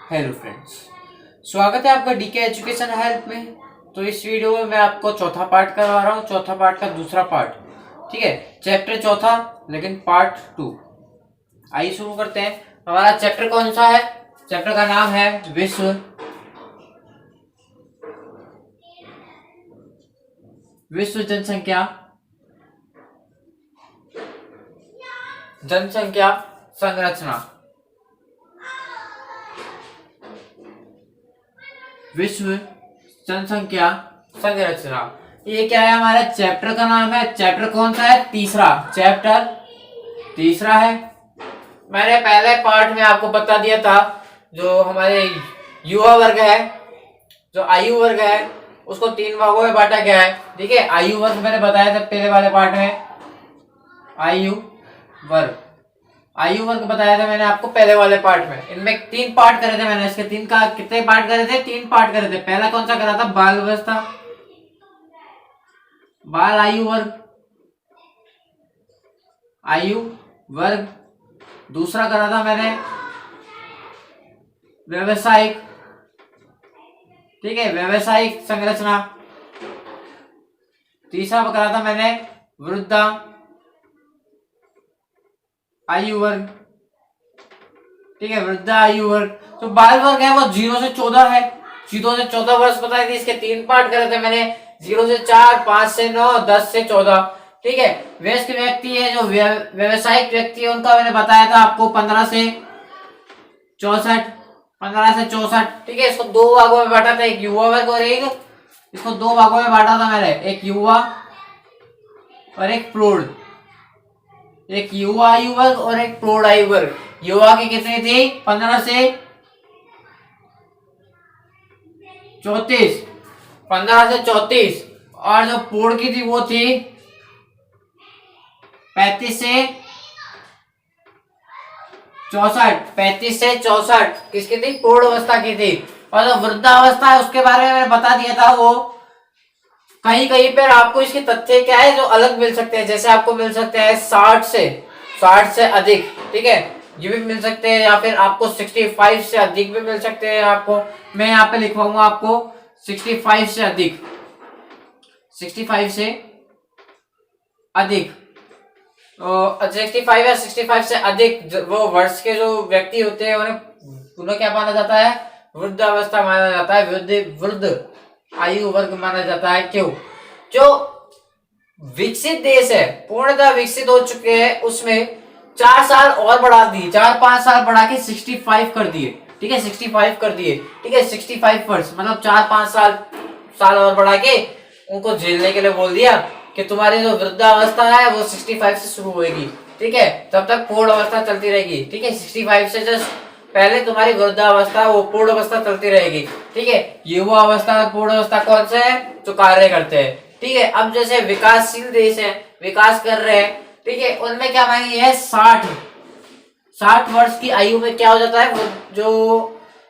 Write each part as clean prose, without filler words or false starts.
Hello friends, स्वागत है आपका डीके एजुकेशन हेल्प में। तो इस वीडियो में मैं आपको चौथा पार्ट करवा रहा हूँ, चौथा पार्ट का दूसरा पार्ट। ठीक है, चैप्टर चौथा लेकिन पार्ट 2। आइए शुरू करते हैं। हमारा चैप्टर कौन सा है? चैप्टर का नाम है विश्व जनसंख्या जनसंख्या संरचना। विश्व जनसंख्या संरचना, ये क्या है? हमारे चैप्टर का नाम है। चैप्टर कौन सा है? तीसरा। चैप्टर तीसरा है। मैंने पहले पार्ट में आपको बता दिया था, जो हमारे युवा वर्ग है, जो आयु वर्ग है, उसको 3 भागों में बांटा गया है। ठीक है, आयु वर्ग मैंने बताया था पहले वाले पार्ट में। आयु वर्ग, आयु वर्ग बताया था मैंने आपको पहले वाले पार्ट में। इनमें 3 पार्ट करे थे मैंने। इसके 3 का कितने पार्ट करे थे? 3 पार्ट करे थे। पहला कौन सा करा था? बाल अवस्था, बाल आयु वर्ग, आयु वर्ग। दूसरा करा था मैंने व्यवसायिक, ठीक है, व्यवसायिक संरचना। तीसरा करा था मैंने वृद्धा आयु वर्ग, ठीक है, वृद्धा आयु वर्ग। तो बाल वर्ग है वो 0 से 14 है। 0 से 14 वर्ष बताए थे। इसके 3 पार्ट करे थे मैंने, 0 से 4, 5 से 9, 10 से 14। ठीक है, वयस्क व्यक्ति है, जो व्यवसायिक व्यक्ति है, उनका मैंने बताया था आपको 15 से 64। 15 से 64। ठीक है, इसको 2 भागों में बांटा था, एक युवा वर्ग और एक, इसको 2 भागों में बांटा था मैंने, एक युवा और एक प्रौढ़। एक युवा आयु वर्ग और एक प्रौढ़ आयु वर्ग। युवा की कितनी थी? 15 से 34, 15 से 34। और जो प्रौढ़ की थी वो थी 35 से 64। 35 से 64 किसकी थी? प्रौढ़ अवस्था की थी। और जो वृद्धावस्था है उसके बारे में मैंने बता दिया था। वो कहीं कहीं पर आपको इसके तथ्य क्या है जो अलग मिल सकते हैं। जैसे आपको मिल सकते हैं 60 से अधिक, ठीक है, ये भी मिल सकते हैं, या फिर आपको 65 से अधिक भी मिल सकते हैं। आपको मैं यहाँ पे लिखवाऊंगा आपको 65 से अधिक, 65 से अधिक। तो 65 या 65 से अधिक वो वर्ष के जो व्यक्ति होते हैं उन्हें क्या माना जाता है? वृद्धावस्था माना जाता है, वृद्ध आयु वर्ग माना जाता है। क्यों? जो विकसित देश है, पूर्णतः विकसित हो चुके हैं, उसमें 4 साल और बढ़ा दिए, 4-5 साल बढ़ा के 65 कर दिए। ठीक है, 65 कर दिए। ठीक है, 65 वर्ष मतलब 4-5 साल और बढ़ा के उनको झेलने के लिए बोल दिया कि तुम्हारी जो वृद्धावस्था है वो 65 से शुरू होगी। ठीक है, तब तक पूर्ण अवस्था चलती रहेगी। ठीक है, 65 से जस्ट पहले तुम्हारी वृद्धावस्था, वो पूर्ण अवस्था चलती रहेगी। ठीक है, युवा अवस्था और पूर्ण अवस्था कौन से है? जो कार्य करते हैं। ठीक है, अब जैसे विकासशील देश है, विकास कर रहे हैं, ठीक है, उनमें क्या मांगी है? 60 वर्ष की आयु में क्या हो जाता है? वो जो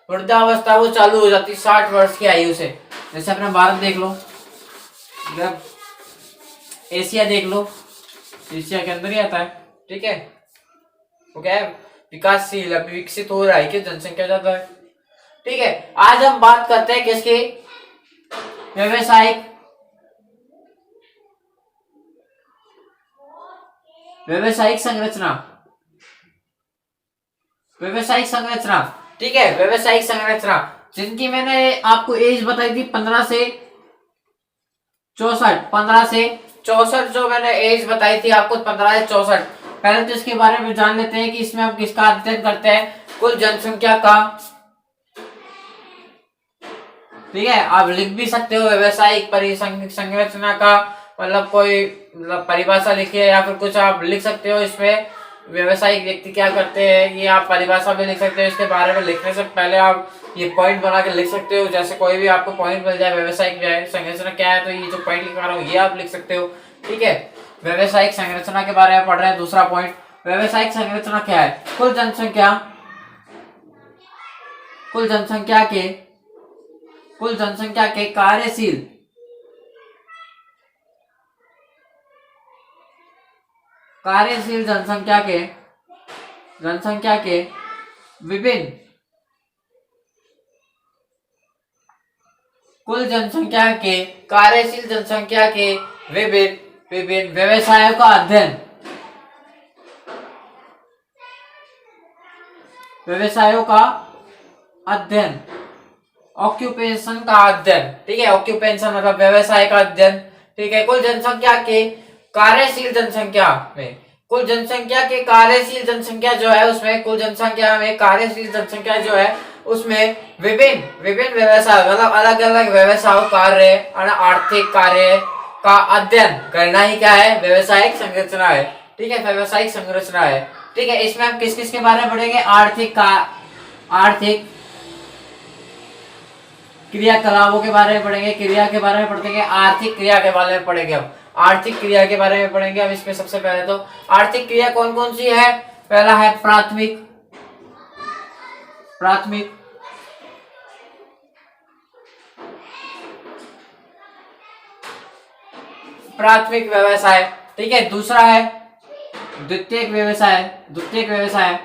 वृद्धावस्था वो चालू हो जाती है 60 वर्ष की आयु से। जैसे अपना भारत देख लो, एशिया देख लो, एशिया के अंदर ही आता है। ठीक है, वो क्या है? विकासशील, अभी विकसित हो रहा है कि जनसंख्या ज्यादा है। ठीक है, आज हम बात करते हैं किसकी? व्यवसायिक व्यवसायिक संरचना, व्यवसायिक संरचना। ठीक है, व्यवसायिक संरचना, जिनकी मैंने आपको एज बताई थी 15 से 64। 15 से 64 जो मैंने एज बताई थी आपको, 15 से 64। पहले तो इसके बारे में जान लेते हैं कि इसमें हम किसका अध्ययन करते हैं? कुल जनसंख्या का। ठीक है, आप लिख भी सकते हो व्यवसायिक संरचना का, मतलब कोई मतलब परिभाषा लिखिए, या फिर कुछ आप लिख सकते हो इसमें व्यवसायिक व्यक्ति क्या करते हैं, ये आप परिभाषा भी लिख सकते हो। इसके बारे में लिखने से पहले आप ये पॉइंट बना के लिख सकते हो। जैसे कोई भी आपको पॉइंट मिल जाए व्यवसायिक संरचना क्या है, तो ये जो पॉइंट लिखा रहा हूँ ये आप लिख सकते हो। ठीक है, व्यवसायिक संरचना के बारे में पढ़ रहे हैं। दूसरा पॉइंट, व्यवसायिक संरचना क्या है? कुल जनसंख्या, कुल जनसंख्या के कुल जनसंख्या के कार्यशील कार्यशील जनसंख्या के विभिन्न कुल जनसंख्या के कार्यशील जनसंख्या के विभिन्न विभिन्न व्यवसायों का अध्ययन, व्यवसायों का अध्ययन, ऑक्यूपेशन का अध्ययन, ठीक है, ऑक्यूपेशन मतलब व्यवसाय का अध्ययन, ठीक है। कुल जनसंख्या के कार्यशील जनसंख्या में, कुल जनसंख्या के कार्यशील जनसंख्या जो है उसमें, कुल जनसंख्या में कार्यशील जनसंख्या जो है उसमें विभिन्न विभिन्न व्यवसाय मतलब अलग अलग व्यवसाय कार्य और आर्थिक कार्य का अध्ययन करना ही क्या है, व्यवसायिक संरचना है, ठीक है, व्यवसायिक संरचना है, ठीक है। इसमें हम किस किस के बारे में पढ़ेंगे, आर्थिक क्रियाकलापों के बारे में पढ़ेंगे, क्रिया के बारे में पढ़ेंगे, आर्थिक क्रिया के बारे में पढ़ेंगे। हम आर्थिक क्रिया के बारे में पढ़ेंगे। हम इसमें सबसे पहले तो आर्थिक क्रिया कौन कौन सी है, पहला है प्राथमिक प्राथमिक प्राथमिक व्यवसाय, ठीक है। दूसरा है द्वितीयक व्यवसाय, द्वितीयक व्यवसाय,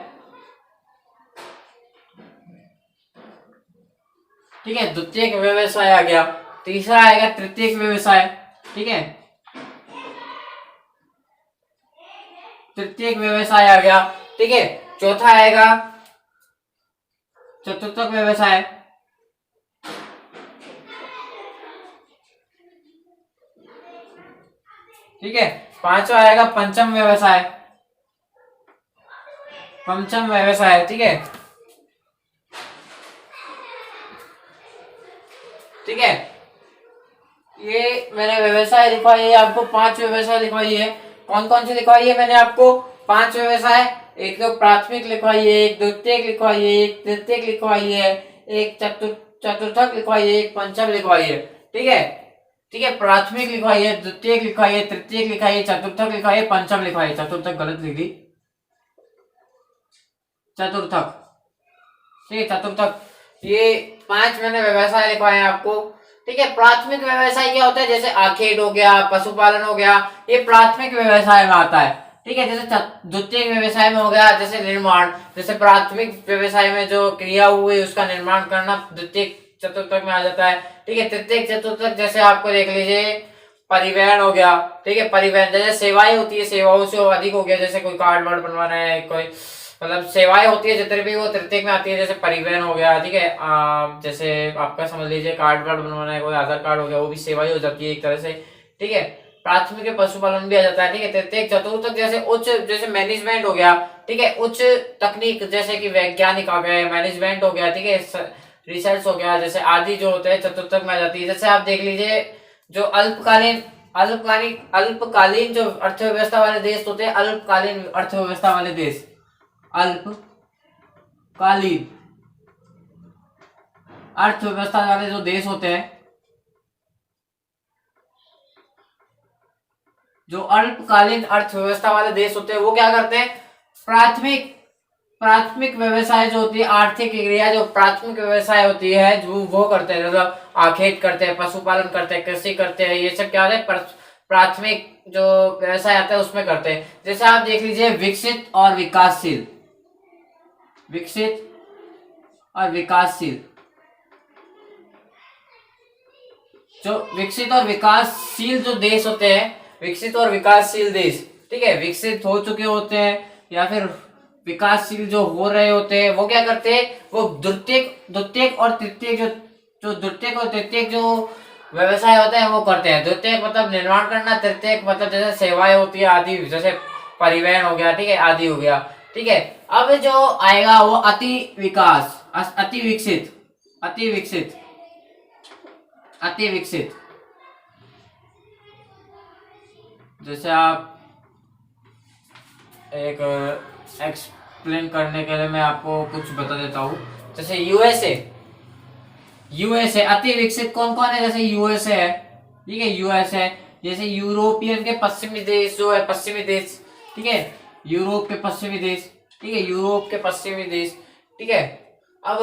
ठीक है, द्वितीयक व्यवसाय आ गया। तीसरा आएगा तृतीयक व्यवसाय, ठीक है, तृतीयक व्यवसाय आ गया, ठीक है। चौथा आएगा चतुर्थक व्यवसाय, ठीक है। पांचवा आएगा पंचम व्यवसाय, पंचम व्यवसाय, ठीक है, ठीक है। ये मैंने व्यवसाय लिखवाई है आपको, 5 व्यवसाय लिखवाई है। कौन कौन सी लिखवाई है मैंने आपको, 5 व्यवसाय। एक तो प्राथमिक लिखवाई है, एक द्वितीयक लिखवाई है, एक तृतीयक लिखवाई है, एक चतुर्थक लिखवाई है, एक पंचम लिखवाई है, ठीक है, ठीक है। प्राथमिक लिखवाई है, द्वितीयक लिखवाई है, तृतीयक लिखवाई है, चतुर्थक लिखवाई है, पंचम लिखवाई है। चतुर्थक गलत लिख दी, चतुर्थक, ठीक है, चतुर्थक। ये 5 मैंने व्यवसाय लिखवाए हैं आपको, ठीक है। प्राथमिक व्यवसाय क्या होता है, जैसे आखेट हो गया, पशुपालन हो गया, ये प्राथमिक व्यवसाय में आता है, ठीक है। जैसे द्वितीयक व्यवसाय में हो गया जैसे निर्माण, जैसे प्राथमिक व्यवसाय में जो क्रिया हुई उसका निर्माण करना द्वितीयक चतुर्थक में आ जाता है, ठीक है। तृतीयक चतुर्थक जैसे आपको देख लीजिए परिवहन हो गया, ठीक है, परिवहन। जैसे सेवाएं होती है, सेवाओं से अधिक हो गया, जैसे कोई कार्ड वार्ड बनवाना है, कोई मतलब सेवाएं होती है जितनी भी, वो तृतीयक में आती है। जैसे परिवहन हो गया, ठीक है, जैसे आपका समझ लीजिए कार्ड वार्ड बनवाना है, कोई आधार कार्ड हो गया, वो भी सेवाएं हो जाती है एक तरह से, ठीक है। प्राथमिक पशुपालन भी आ जाता है, ठीक है। तृतीयक चतुर्थक जैसे उच्च, जैसे मैनेजमेंट हो गया, ठीक है, उच्च तकनीक जैसे कि वैज्ञानिक आ गए, मैनेजमेंट हो गया, ठीक है, रिसर्च हो गया, जैसे आदि जो होते हैं चतुर्थक में आ जाती है। जैसे आप देख लीजिए जो अल्पकालीन अल्पकालीन अल्पकालीन जो अर्थव्यवस्था वाले देश होते हैं, अल्पकालीन अर्थव्यवस्था वाले देश, अल्पकालीन अर्थव्यवस्था वाले जो देश होते हैं, जो अल्पकालीन अर्थव्यवस्था वाले देश होते हैं, वो क्या करते हैं, प्राथमिक व्यवसाय जो होती है, आर्थिक क्रिया जो प्राथमिक व्यवसाय होती है वो करते हैं, मतलब आखेट करते हैं, पशुपालन करते हैं, कृषि करते हैं, ये सब क्या होता है प्राथमिक जो व्यवसाय आता है उसमें करते हैं। जैसे आप देख लीजिए विकसित और विकासशील, विकसित और विकासशील, जो विकसित और विकासशील जो देश होते हैं, विकसित और विकासशील देश, ठीक है, विकसित हो चुके होते हैं या फिर विकासशील जो हो रहे होते हैं, वो क्या करते हैं, वो द्वितीयक और तृतीयक जो द्वितीयक और तृतीयक जो व्यवसाय होते हैं वो करते हैं। द्वितीयक मतलब निर्माण करना, तृतीयक मतलब जैसे सेवाएं होती है आदि, जैसे परिवहन हो गया, ठीक है, आदि हो गया, ठीक है। अब जो आएगा वो अति विकास, अति विकसित, अति विकसित, अति विकसित। जैसे आप एक एक्सप्लेन करने के लिए मैं आपको कुछ बता देता हूँ, जैसे यूएसए अति विकसित कौन कौन है, जैसे यूएसए है, ठीक है, यूएसए, जैसे यूरोपियन के पश्चिमी देश जो है, पश्चिमी देश, ठीक है, यूरोप के पश्चिमी देश, ठीक है, यूरोप के पश्चिमी देश, ठीक है। अब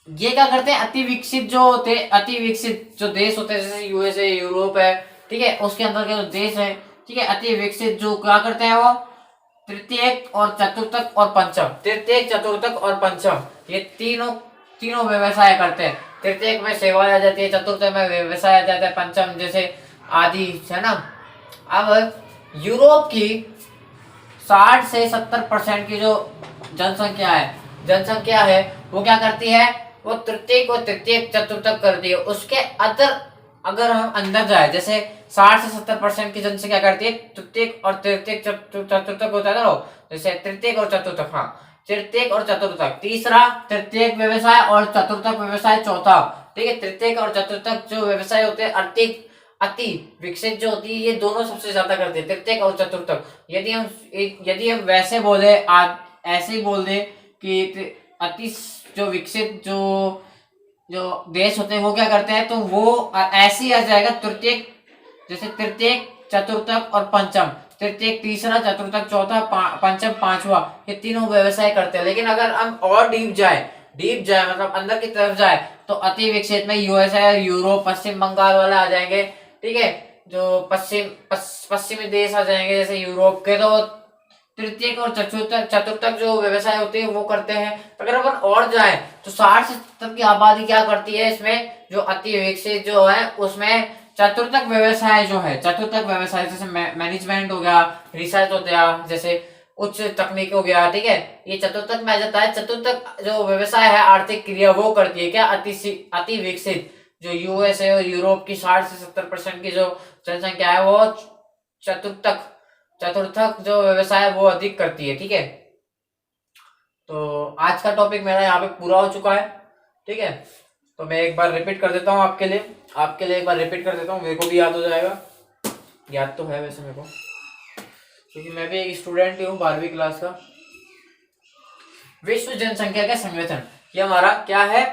ये क्या करते हैं, अति विकसित जो होते हैं, अति विकसित जो देश होते हैं, जैसे यूएसए, यूरोप है, ठीक है, उसके अंदर के जो देश है, ठीक है, अति विकसित जो क्या करते हैं, वो तृतीयक और चतुर्थक और पंचम, तृतीयक चतुर्थक और पंचम, ये तीनों तीनों व्यवसाय करते हैं। तृतीयक में सेवा आ जाती है, चतुर्थ में व्यवसाय आ जाता है, पंचम जैसे आदि है ना। अब यूरोप की 60 से 70% की जो जनसंख्या है वो क्या करती है, वो तृतीयक और तृतीयक चतुर्थक करती है। उसके अंदर अगर हम अंदर जाए, जैसे 60 से 70% की जनसंख्या करती है तृतीयक और तृतीयक चतुर्थक होता है ना, जैसे तृतीयक और चतुर्थक, हाँ तृतीयक और चतुर्थक, तीसरा तृतीयक व्यवसाय और चतुर्थक व्यवसाय चौथा, ठीक है। तृतीयक और चतुर्थक जो व्यवसाय होते हैं अति विकसित जो होती है, ये दोनों सबसे ज्यादा करते हैं, तृतीयक और चतुर्थक। यदि हम वैसे बोले, आज ऐसे ही बोल दे कि अति जो विकसित जो देश होते हैं वो क्या करते हैं, तो वो ऐसे ही आ जाएगा तृतीयक, जैसे तृतीयक चतुर्थक और पंचम, तृतीयक तीसरा, चतुर्थक चौथा, पंचम पांचवा, ये तीनों व्यवसाय करते हैं। लेकिन अगर हम और डीप जाए मतलब अंदर की तरफ जाए, तो अति विकसित में यूएसए, यूरोप, पश्चिम बंगाल वाले आ जाएंगे, ठीक है। जो पश्चिमी देश आ जाएंगे जैसे यूरोप के, तो तृतीयक और चतुर्थक जो व्यवसाय होते हैं वो करते हैं। अगर अपन और जाए तो 60 से 70 की आबादी क्या करती है, इसमें जो अति विकसित जो है उसमें चतुर्थक व्यवसाय जो है, चतुर्थक व्यवसाय जैसे मैनेजमेंट हो गया, रिसर्च हो गया, जैसे उच्च तकनीक हो गया, ठीक है, ये चतुर्थक में आ जाता है। चतुर्थक जो व्यवसाय है आर्थिक क्रिया वो करती है क्या, अति विकसित जो यूएसए और यूरोप की 60 से 70% की जो जनसंख्या है वो चतुर्थक जो व्यवसाय वो अधिक करती है, ठीक है। तो आज का टॉपिक मेरा यहाँ पे पूरा हो चुका है, ठीक है। तो मैं एक बार रिपीट कर देता हूँ आपके लिए एक बार रिपीट कर देता हूँ, मेरे को भी याद हो जाएगा, याद तो है वैसे मेरे को, क्योंकि मैं भी एक स्टूडेंट ही हूँ 12वीं क्लास का। विश्व जनसंख्या का संरक्षण, ये हमारा क्या है,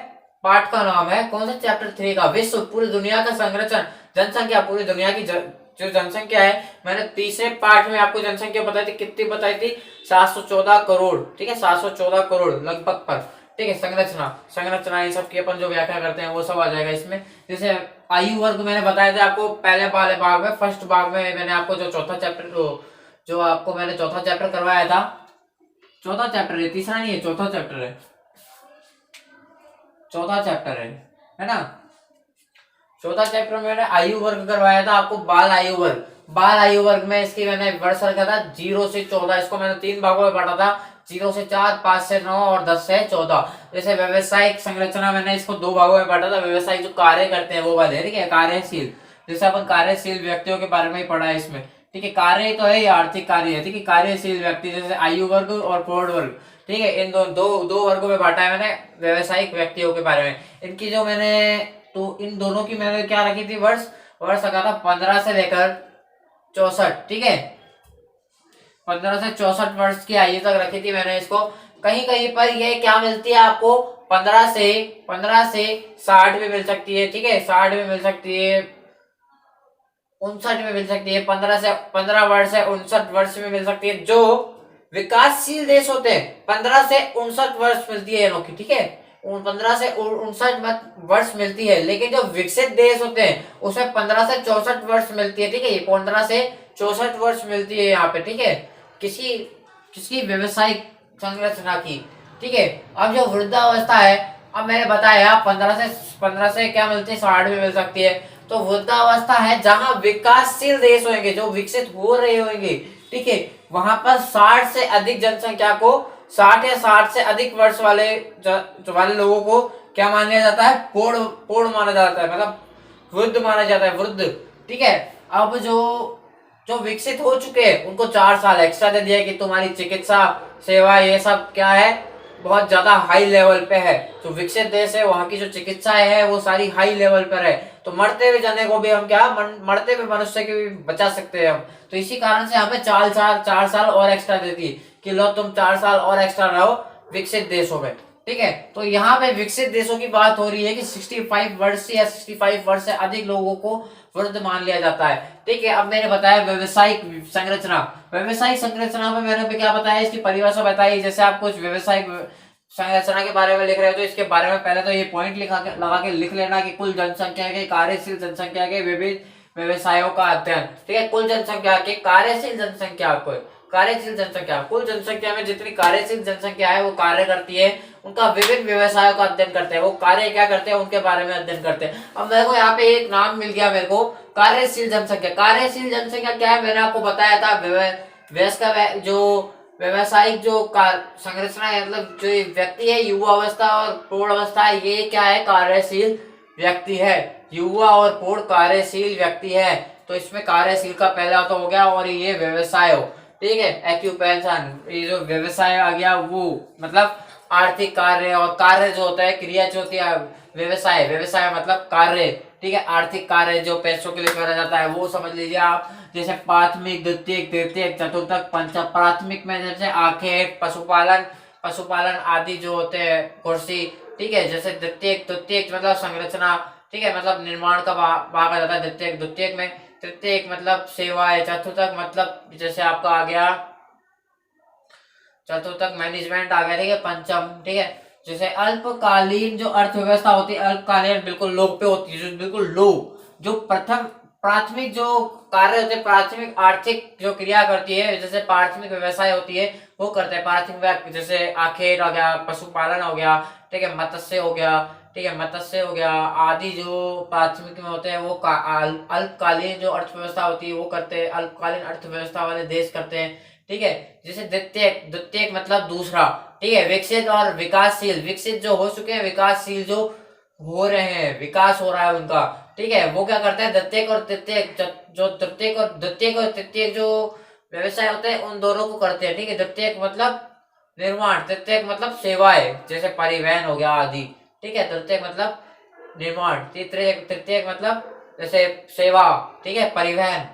पाठ का नाम है, कौन सा, चैप्टर 3 का, विश्व पूरी दुनिया का संरक्षण। जनसंख्या, पूरी दुनिया की जो जनसंख्या है, मैंने तीसरे पार्ट में आपको जनसंख्या बताई थी, कितनी बताई थी, 714 करोड़, ठीक है, 714 करोड़ लगभग पर, ठीक है। संरचना इन सब की अपन जो व्याख्या करते हैं वो सब आ जाएगा इसमें। जैसे आयु वर्ग मैंने बताया था आपको पहले वाले भाग में, फर्स्ट भाग में मैंने आपको जो चौथा चैप्टर जो आपको मैंने चौथा चैप्टर करवाया था, चौथा चैप्टर है, तीसरा नहीं है, चौथा चैप्टर है ना। चौथा चैप्टर में मैंने आयु वर्ग करवाया था आपको, बाल आयु वर्ग में इसकी मैंने वर्ष रखा था 0 से 14, इसको मैंने 3 भागों में बांटा था, 0 से 4, 5 से 9 और 10 से 14। जैसे व्यवसायिक संरचना मैंने इसको 2 भागों में बांटा था, व्यवसायिक जो कार्य करते हैं वो वाले, ठीक है, कार्यशील, जैसे अपन कार्यशील व्यक्तियों के बारे में ही पढ़ा है इसमें, ठीक है। कार्य तो है ये आर्थिक कार्य है, ठीक है, कार्यशील व्यक्ति, जैसे आयु वर्ग और प्रौढ़ वर्ग, ठीक है, इन दो वर्गों में बांटा है मैंने व्यवसायिक व्यक्तियों के बारे में। इनकी जो मैंने, तो इन दोनों की मैंने क्या रखी थी, वर्ष रखा था 15 से लेकर 64, ठीक है, 15 से 64 वर्ष की आयु तक रखी थी मैंने इसको। कहीं कहीं पर ये क्या मिलती है आपको, 15 से 60 में मिल सकती है, ठीक है, 60 में मिल सकती है, 59 में मिल सकती है, 15 वर्ष से 59 वर्ष में मिल सकती है। जो विकासशील देश होते हैं 15 से 59 वर्ष मिलती है इनकी, ठीक है, 15 से 59 वर्ष मिलती है। लेकिन जो विकसित देश होते हैं उसमें 15 से 64 वर्ष मिलती है, ठीक है, 15 से 64 वर्ष मिलती है यहाँ पे, ठीक है, किसी व्यवसायिक संरचना की, ठीक है। अब जो वृद्धावस्था है, अब मैंने बताया 15 से क्या मिलती है, 60 में मिल सकती है। तो वृद्धावस्था है जहां विकासशील देश होंगे, जो विकसित हो रहे होंगे, ठीक है, वहां पर 60 से अधिक जनसंख्या को, 60 या 60 से अधिक वर्ष वाले लोगों को क्या मान लिया जाता है, पूर्ण माना जाता है, मतलब वृद्ध माना जाता है, वृद्ध, ठीक है। अब जो विकसित हो चुके हैं उनको 4 साल एक्स्ट्रा दे दिया कि तुम्हारी चिकित्सा सेवा ये सब क्या है, बहुत ज्यादा हाई लेवल पे है। जो विकसित देश है वहां की जो चिकित्सा है वो सारी हाई लेवल पर है, तो मरते हुए जाने को भी हम क्या, मरते हुए मनुष्य की भी बचा सकते हैं हम। तो इसी कारण से हमें 4 साल और एक्स्ट्रा देती है कि लो तुम 4 साल और एक्स्ट्रा रहो विकसित देशों में, ठीक है। तो यहाँ पे विकसित देशों की बात हो रही है कि 65 वर्ष या 65 वर्ष से अधिक लोगों को वृद्ध मान लिया जाता है, ठीक है। अब मैंने बताया व्यवसायिक संरचना में मैंने क्या बताया, इसकी परिभाषा बताई। जैसे आप कुछ व्यवसायिक संरचना के बारे में लिख रहे हो तो इसके बारे में पहले तो ये पॉइंट लगा के लिख लेना कि कुल जनसंख्या के, कार्यशील जनसंख्या के विभिन्न व्यवसायों का अध्ययन, ठीक है। कुल जनसंख्या के कार्यशील जनसंख्या, कुल जनसंख्या में जितनी कार्यशील जनसंख्या है वो कार्य करती है उनका विभिन्न व्यवसायों का अध्ययन करते हैं, वो कार्य क्या करते हैं उनके बारे में अध्ययन करते हैं। अब मेरे को यहाँ पे एक नाम मिल गया मेरे को, कार्यशील जनसंख्या। कार्यशील जनसंख्या क्या है, मैंने आपको बताया था वयस्क जो व्यवसायिक जो संरचना है, मतलब जो व्यक्ति है युवा अवस्था और प्रौढ़ अवस्था है, ये क्या है, कार्यशील व्यक्ति है। युवा और प्रौढ़ कार्यशील व्यक्ति है, तो इसमें कार्यशील का पहला तो हो गया, और ये व्यवसाय हो, ठीक है, एक्यूपेंशन, ये जो व्यवसाय आ गया वो मतलब आर्थिक कार्य, और कार्य जो होता है, क्रिया जो होती है व्यवसाय, व्यवसाय मतलब कार्य, ठीक है, आर्थिक कार्य जो पैसों के लिए करा जाता है वो समझ लीजिए आप। जैसे प्राथमिक, द्वितीयक, तृतीयक, चतुर्थक, पंचम। प्राथमिक में जैसे आखेट, पशुपालन, पशुपालन आदि जो होते हैं, कृषि, ठीक है। जैसे द्वितीयक, द्वितीयक मतलब संरचना, ठीक है, मतलब निर्माण का भाग आ जाता है द्वितीयक, द्वितीयक में। तृतीयक मतलब सेवाएं। चतुर्थक मतलब जैसे आपका आ गया, चतुर्थक मैनेजमेंट आ गया, ठीक है। पंचम, ठीक है, जैसे अल्पकालीन जो अर्थव्यवस्था होती है, अल्पकालीन बिल्कुल लो पे होती है, जो बिल्कुल लो, जो प्रथम प्राथमिक जो कार्य होते हैं, प्राथमिक आर्थिक जो क्रिया करती है, जैसे प्राथमिक व्यवसाय होती है वो करते हैं प्राथमिक, जैसे आखेट हो गया, पशुपालन हो गया, ठीक है, मत्स्य हो गया, ठीक है, मत्स्य हो गया आदि जो प्राथमिक में होते हैं वो अल्पकालीन जो अर्थव्यवस्था होती है वो करते हैं, अल्पकालीन अर्थव्यवस्था वाले देश करते हैं, ठीक है। जैसे द्वितीयक, द्वितीयक मतलब दूसरा, ठीक है। विकसित और विकासशील, विकसित जो हो चुके हैं, विकासशील जो हो रहे हैं, विकास हो रहा है उनका, ठीक है, वो क्या करते हैं, द्वितीयक और तृतीयक, जो द्वितीयक और तृतीयक जो व्यवसाय होते हैं उन दोनों को करते हैं, ठीक है। द्वितीयक मतलब निर्माण, तृतीयक मतलब सेवाएं, जैसे परिवहन हो गया आदि, ठीक है। तृतीयक मतलब निर्माण, तृतीयक, तृतीयक मतलब जैसे सेवा, ठीक है, परिवहन,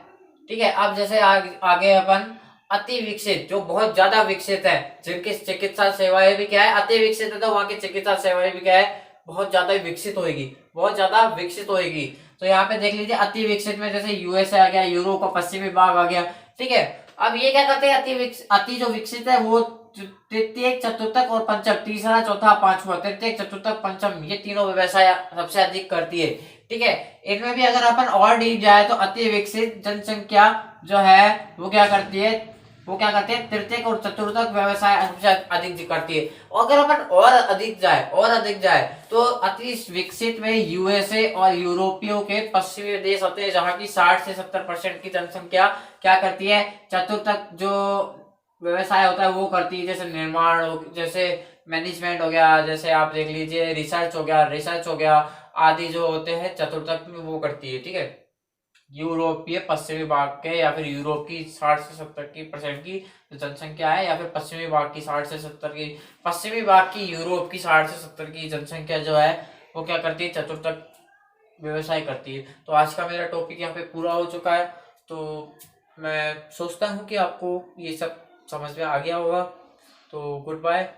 ठीक है। अब जैसे आगे अपन अति विकसित, जो बहुत ज्यादा विकसित है, जिनकी चिकित्सा सेवाएं भी क्या है, अति विकसित है, तो वहां की चिकित्सा सेवाएं भी क्या है, बहुत ज्यादा विकसित होगी, बहुत ज्यादा विकसित होगी। तो यहाँ पे देख लीजिए अति विकसित में जैसे यूएसए आ गया, यूरोप का पश्चिमी भाग आ गया, ठीक है। अब ये क्या करते हैं, अति जो विकसित है वो तृतीयक, चतुर्थक और पंचम, तीसरा, चौथा, पांचवा, तृतीयक, चतुर्थक, पंचम, ये तीनों व्यवसाय सबसे अधिक करती है, ठीक है। इनमें भी अगर अपन और डीप जाए तो अति विकसित जनसंख्या जो है वो क्या करती है, वो क्या करते हैं, तृतीयक और चतुर्थक व्यवसाय सबसे अधिक करती है। और अगर अपन और अधिक जाए तो अति विकसित में यूएसए और यूरोपियों के पश्चिमी देश होते हैं, जहां की 60 से 70% की जनसंख्या क्या करती है, चतुर्थक जो व्यवसाय होता है वो करती है, जैसे निर्माण जैसे मैनेजमेंट हो गया, जैसे आप देख लीजिए रिसर्च हो गया आदि जो होते हैं चतुर्थक में वो करती है, ठीक है। यूरोपीय पश्चिमी भाग के या फिर यूरोप की 60 से 70% की जो जनसंख्या है, या फिर पश्चिमी भाग की 60 से 70 की, पश्चिमी भाग की यूरोप की 60 से 70 की जनसंख्या जो है वो क्या करती है, चतुर्थक व्यवसाय करती है। तो आज का मेरा टॉपिक यहाँ पे पूरा हो चुका है। तो मैं सोचता हूँ कि आपको ये सब समझ में आ गया होगा। तो गुड बाय।